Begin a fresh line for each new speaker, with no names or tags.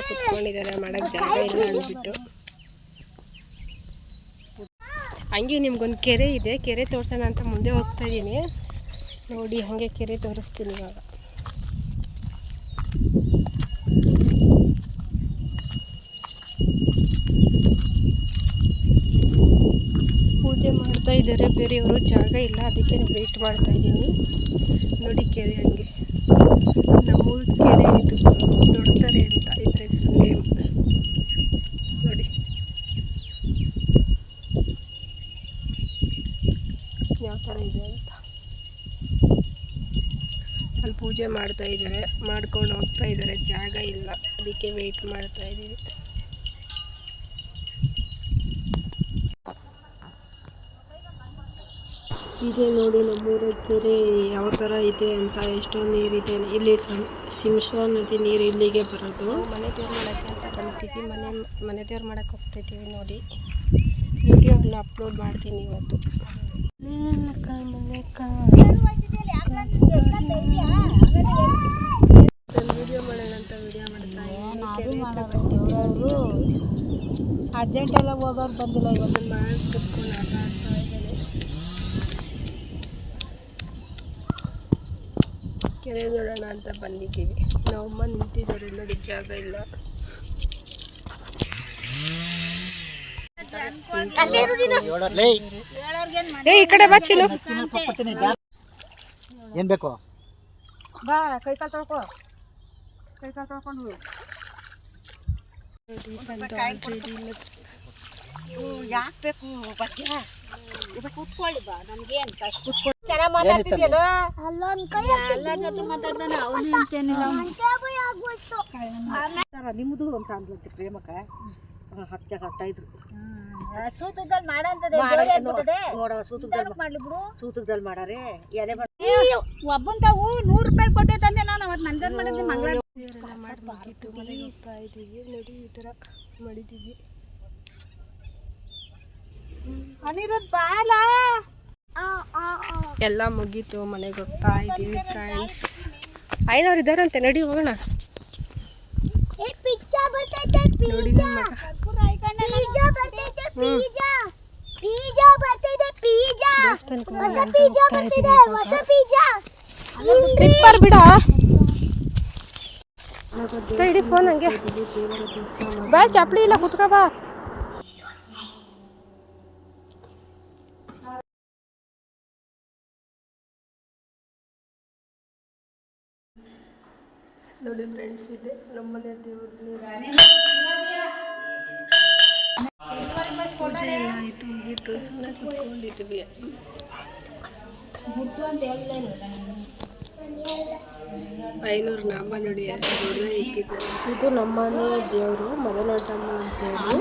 ಕುತ್ಕೊಂಡಿದ್ದಾರೆ, ಮಾಡೋಕ್ಕೆ ಜಾಗ ಇಲ್ಲ ಅಂದ್ಬಿಟ್ಟು. ಹಂಗೆ ನಿಮ್ಗೊಂದು ಕೆರೆ ಇದೆ, ಕೆರೆ ತೋರಿಸೋಣ ಅಂತ ಮುಂದೆ ಹೋಗ್ತಾ ಇದ್ದೀನಿ. ನೋಡಿ ಹಾಗೆ ಕೆರೆ ತೋರಿಸ್ತೀನಿ ಇವಾಗ. ಪೂಜೆ ಮಾಡ್ತಾ ಇದ್ದಾರೆ ಬೇರೆಯವರು, ಜಾಗ ಇಲ್ಲ ಅದಕ್ಕೆ ವೆಯ್ಟ್ ಮಾಡ್ತಾ ಇದ್ದೀನಿ. ನೋಡಿ ಕೆರೆ ಹಂಗೆ ನಮ್ಮೂರ ಕೆರೆ ಇದು ದೊಡ್ಡತಾರೆ ಅಂತ ಇದ್ರ ಹೆಸರು ನೇಮ್. ನೋಡಿ ಯಾವ ಥರ ಇದೆ ಅಂತ. ಅಲ್ಲಿ ಪೂಜೆ ಮಾಡ್ತಾ ಇದ್ದಾರೆ, ಮಾಡ್ಕೊಂಡು ಹೋಗ್ತಾ ಇದ್ದಾರೆ, ಜಾಗ ಇಲ್ಲ ಅದಕ್ಕೆ ವೆಯ್ಟ್ ಮಾಡ್ತಾ ಇದ್ದೀವಿ. ಇದೆ ನೋಡಿ ನಮ್ಮೂರ ಕೆರೆ ಯಾವ ಥರ ಇದೆ ಅಂತ. ಎಷ್ಟೊಂದು ನೀರಿದೆ ಇಲ್ಲಿ. ಶಿಂಷಾ ನದಿ ನೀರು ಇಲ್ಲಿಗೆ ಬರೋದು. ಮನೆ ದೇವ್ರು ಮಾಡೋಕ್ಕೆ ಅಂತ ಬಂತೀವಿ, ಮನೆ ದೇವ್ರು ಮಾಡೋಕ್ಕೆ ಹೋಗ್ತಿದ್ದೀವಿ. ನೋಡಿ ವಿಡಿಯೋನ ಅಪ್ಲೋಡ್ ಮಾಡ್ತೀನಿ ಇವತ್ತು. ವಿಡಿಯೋ ಮಾಡೋಣ ಅಂತ ವಿಡಿಯೋ ಮಾಡ್ತಾ ಅರ್ಜೆಂಟ್ ಎಲ್ಲ ಹೋಗೋರು ಬಂದಿಲ್ಲ. ಇವತ್ತು ಮಾಡಿ ಕುತ್ಕೊಂಡು ಆಟ ಆಡ್ತಾ ಇದ್ದೇನೆ. ಕೆರೆ ನೋಡೋಣ ಅಂತ ಬಂದಿದ್ದೀವಿ. ನಮ್ಮಮ್ಮ ನಿಂತಿದ್ದಾರೆ ನೋಡಿ, ಜಾಗ ಇಲ್ಲ. ಈ ಕಡೆ ಬಾ ಚಿನ್ನು.
ಏನ್ ಬೇಕು
ಬಾ, ಕೈ ಕಾಲು ತೊಳ್ಕೊ, ಕೈ ಕಾಲು ತೊಳ್ಕೊಂಡು ಯಾಕೆ ಬೇಕು ಬಗ್ಗೆ ಕೂತ್ಕೊಳ್ಳಿ. ಬಾ, ನಮ್ಗೇನು ಕೂತ್ಕೊಳ್ಳಿ. ಚೆನ್ನಾಗಿ ಮಾತಾಡ್ತಿದ್ಯಲ್ಲ, ಎಲ್ಲ ಜೊತೆ ಮಾತಾಡ್ದಾನೆ ಅವನು ಅಂತೇನಿಲ್ಲ. ನಿಮ್ಮದು ಅಂತ ಅಂದ್ಲಂತೆ ಪ್ರೇಮಕ್ಕ. ಹತ್ತ ಇದ್ರು ಸೂತದಲ್ಲಿ ಮಾಡಂತದೆ ನೋಡವ. ಸೂತದಲ್ಲಿ ಮಾಡ್ಲಿ ಬಿಡು, ಸೂತದಲ್ಲಿ ಮಾಡಾರೆ ಎಲೆ ಒಬ್ಬನ್ ತಾವು 100 ರೂಪಾಯಿ ಕೊಟ್ಟೆ ತಂದೆ. ನಾನು ಅವತ್ತು ನಂದನ್ ಮಾಡಿದ್ದೆ ಮಂಗಳ
ಮಾಡಿ ಮುಗೀತು, ಮನೆಗೆ ಹೋಗ್ತಾ ಇದ್ದೀವಿ. ನೋಡಿ ಈ ಥರ ಮಾಡಿದ್ದೀವಿ.
ಅನಿರುದ್ಧ ಬಾಲ
ಎಲ್ಲ ಮುಗೀತು, ಮನೆಗೆ ಹೋಗ್ತಾ ಇದ್ದೀವಿ ಫ್ರೆಂಡ್ಸ್. ಐನವ್ರು ಇದ್ದಾರಂತೆ, ನಡಿ ಹೋಗೋಣ. ನೋಡಿ ನಮ್ಮ ಸ್ಲಿಪ್ಪರ್ ಬಿಡ ಇಡೀ ಫೋನ್ ಹಂಗೆ ಬಾ. ಚಪ್ಪಲಿ ಇಲ್ಲ, ಕುತ್ಕೋ ಬಾ. ನೋಡಿ ಫ್ರೆಂಡ್ಸ್, ಇದೆ ನಮ್ಮನೆ ದೇವ್ರ ಪೂಜೆ ಎಲ್ಲ ಆಯಿತು, ಮುಗೀತು. ಸುಮ್ಮನೆ ಕುತ್ಕೊಂಡಿದ್ವಿ. ಐನೂರು ನಾಮ ನೋಡಿ ಎಷ್ಟು ದೊಡ್ಡ ಇಕ್ಕಿದ್ದಾರೆ. ಇದು ನಮ್ಮನೆ ದೇವರು ಮದನಾಟಮ್ಮ ಅಂತೇಳಿ.